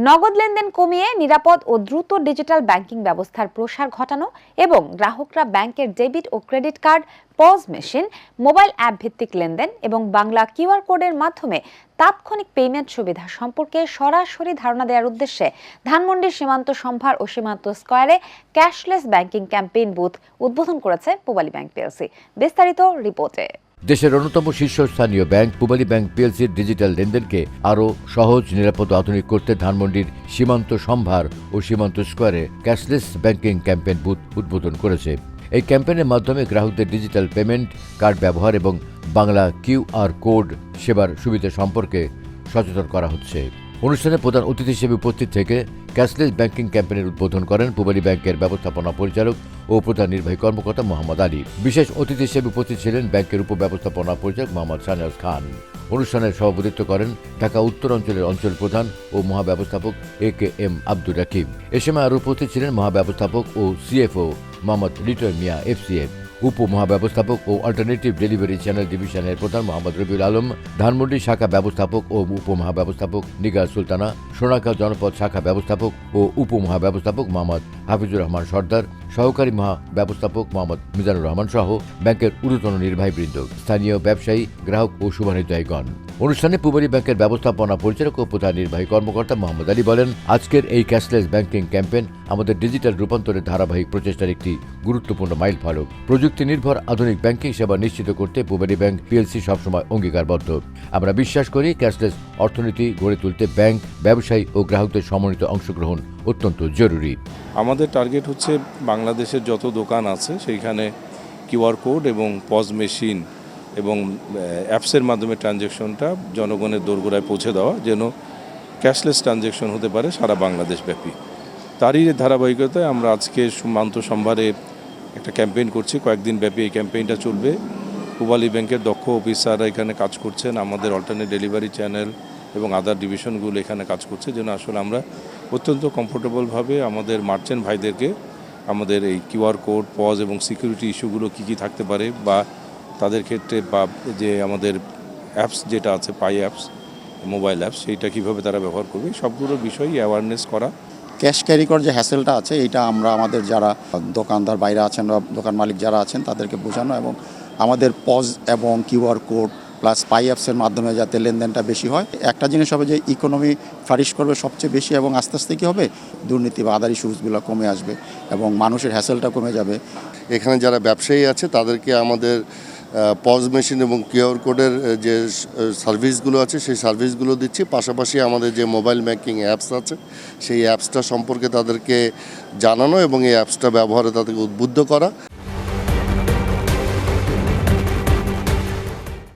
নগদ লেনদেন কমিয়ে নিরাপদ ও দ্রুত ডিজিটাল ব্যাংকিং ব্যবস্থার প্রসার ঘটানো এবং গ্রাহকরা ব্যাংকের ডেবিট ও credit card, POS machine, mobile app ভিত্তিক লেনদেন এবং বাংলা কিউআর কোডের মাধ্যমে তাৎক্ষণিক পেমেন্ট সুবিধা সম্পর্কে সরাসরি ধারণা দেওয়ার উদ্দেশ্যে ধানমন্ডির সীমান্ত সম্ভার ও সীমান্ত স্কয়ারে ক্যাশলেস ব্যাংকিং ক্যাম্পেইন বুথ উদ্বোধন করেছে পূবালী ব্যাংক পিএলসি। বিস্তারিত রিপোর্টে। দেশের অন্যতম শীর্ষস্থানীয় ব্যাংক পূবালী ব্যাংক পিএলসির ডিজিটাল লেনদেনকে আরও সহজ, নিরাপদ ও আধুনিক করতে ধানমন্ডির সীমান্ত সম্ভার ও সীমান্ত স্কয়ারে ক্যাশলেস ব্যাংকিং ক্যাম্পেইন বুথ উদ্বোধন করেছে। এই ক্যাম্পেইনের মাধ্যমে গ্রাহকদের ডিজিটাল পেমেন্ট, কার্ড ব্যবহার এবং বাংলা কিউআর কোড সেবার সুবিধা সম্পর্কে সচেতন করা হচ্ছে। অনুষ্ঠানে প্রধান অতিথি হিসেবে উপস্থিত থেকে ক্যাশলেস ব্যাংকিং ক্যাম্পেইনের উদ্বোধন করেন পূবালী ব্যাংকের ব্যবস্থাপনা পরিচালক ও প্রধান নির্বাহী কর্মকর্তা মোহাম্মদ আলী। বিশেষ অতিথি হিসেবে উপস্থিত ছিলেন ব্যাংকের উপব্যবস্থাপনা পরিচালক মোহাম্মদ শাহনেওয়াজ খান। অনুষ্ঠানের সভাপতিত্ব করেন ঢাকা উত্তর অঞ্চলের অঞ্চল প্রধান ও মহাব্যবস্থাপক AKM আব্দুর রাকিব। এ সময় আরও উপস্থিত ছিলেন মহাব্যবস্থাপক ও CFO মোহাম্মদ লিটন মিয়া FCM, উপমহাব্যবস্থাপক ও অল্টারনেটিভ ডেলিভারি চ্যানেল ডিভিশনের প্রধান মোহাম্মদ রবিউল আলম, ধানমন্ডি শাখা ব্যবস্থাপক ও উপমহাব্যবস্থাপক নিগার সুলতানা, সোনারগাঁও জনপদ শাখা ব্যবস্থাপক ও উপমহাব্যবস্থাপক মোহাম্মদ হাফিজুর রহমান সর্দার, সহকারী মহাব্যবস্থাপক মোহাম্মদ মিজানুর রহমান সহ ব্যাংকের ঊর্ধ্বতন নির্বাহীবৃন্দ, স্থানীয় ব্যবসায়ী, গ্রাহক ও শুভানুধ্যায়ীগণ। অনুষ্ঠানে পূবালী ব্যাংকের ব্যবস্থাপনা পরিচালক ও প্রধান নির্বাহী কর্মকর্তা মোহাম্মদ আলী বলেন, আজকের এই ক্যাশলেস ব্যাংকিং ক্যাম্পেইন আমাদের ডিজিটাল রূপান্তরের ধারাবাহিক প্রচেষ্টার একটি গুরুত্বপূর্ণ মাইলফলক। প্রযুক্তি নির্ভর আধুনিক ব্যাংকিং সেবা নিশ্চিত করতে পূবালী ব্যাংক পিএলসি সবসময় অঙ্গীকারবদ্ধ। আমরা বিশ্বাস করি ক্যাশলেস অর্থনীতি গড়ে তুলতে ব্যাংক, ব্যবসায়ী ও গ্রাহকদের সমন্বিত অংশগ্রহণ অত্যন্ত জরুরি। আমাদের টার্গেট হচ্ছে বাংলাদেশের যত দোকান আছে সেইখানে কিউআর কোড এবং পজ মেশিন এবং অ্যাপসের মাধ্যমে ট্রানজ্যাকশনটা জনগণের দোরগোড়ায় পৌঁছে দেওয়া, যেন ক্যাশলেস ট্রানজ্যাকশন হতে পারে সারা বাংলাদেশ ব্যাপী। তারই ধারাবাহিকতায় আমরা আজকে সীমান্ত সম্ভারে একটা ক্যাম্পেইন করছি। কয়েকদিন ব্যাপী এই ক্যাম্পেইনটা চলবে। পূবালী ব্যাংকের দক্ষ অফিসাররা এখানে কাজ করছেন, আমাদের অল্টারনেট ডেলিভারি চ্যানেল এবং আদার ডিভিশনগুলো এখানে কাজ করছে, যেন আসলে আমরা অত্যন্ত কমফোর্টেবলভাবে আমাদের মার্চেন্ট ভাইদেরকে আমাদের এই কিউআর কোড, পজ এবং সিকিউরিটি ইস্যুগুলো কী থাকতে পারে বা তাদের ক্ষেত্রে বা যে আমাদের অ্যাপস যেটা আছে পাই অ্যাপস, মোবাইল অ্যাপস, সেইটা কীভাবে তারা ব্যবহার করবে, সবগুলো বিষয়ই অ্যাওয়ারনেস করা। ক্যাশ ক্যারি করার যে হ্যাসেলটা আছে এইটা আমরা আমাদের যারা দোকানদার বাইরে আছেন বা দোকান মালিক যারা আছেন তাদেরকে বোঝানো এবং আমাদের পজ এবং কিউআর কোড প্লাস পাই অ্যাপসের মাধ্যমে যাতে লেনদেনটা বেশি হয়। একটা জিনিস হবে যে ইকোনমি ফ্লারিশ করবে সবচেয়ে বেশি এবং আস্তে আস্তে কী হবে, দুর্নীতি বা আদার ইস্যুসগুলো কমে আসবে এবং মানুষের হ্যাসেলটা কমে যাবে। এখানে যারা ব্যবসায়ী আছে তাদেরকে আমাদের পজ মেশিন এবং কিউআর কোডের যে সার্ভিসগুলো আছে সেই সার্ভিসগুলো দিচ্ছি। পাশাপাশি আমাদের যে মোবাইল ব্যাংকিং অ্যাপস আছে সেই অ্যাপসটা সম্পর্কে তাদেরকে জানানো এবং এই অ্যাপসটা ব্যবহারে তাদেরকে উদ্বুদ্ধ করা।